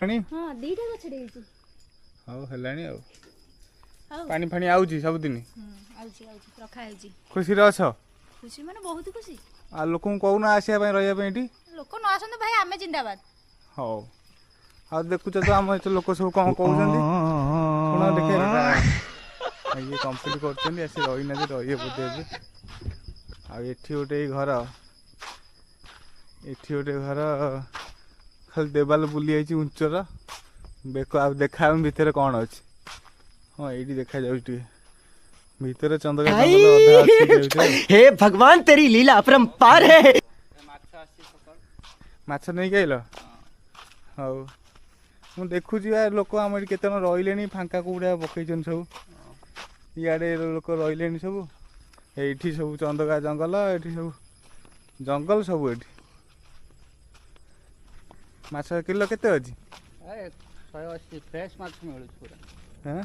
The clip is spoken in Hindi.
हाँ दीटा गछड़े हेची हौ हेलानी आ पानी फानी आउची सब दिन आउची आउची रखा हेची खुशी रे अछ खुशी माने बहुत खुशी आ लोक कहूना आसिया ପାଇଁ ରହିବା ପାଇଁ ଏଠି लोक न आसंत भाई आमे जिंदाबाद हौ आ देखुछ तो आम एत लोक सब कौन कहउछंती शुण देखिए ये कंप्लीट करछंती आसी रहिना जे रहिए बोधे आ एठी गोटे घर एठी गोटे घर खाली देवाल बुली जाइए उंचर बेक आ देखा भितर कौन अच्छी हाँ ये देखा जाऊँ भीतर चंदका हे भगवान तेरी लीला अपरंपार है माछ नहीं आइल हौ मु देखुची लोक आम केत रही फांका कौड़ा पकई सब इे लोक रही सब ये सब चंदका जंगल ये सब जंगल सब ये माछ किलो केते अछि 180 फ्रेश माछ मिलुछ पूरा हां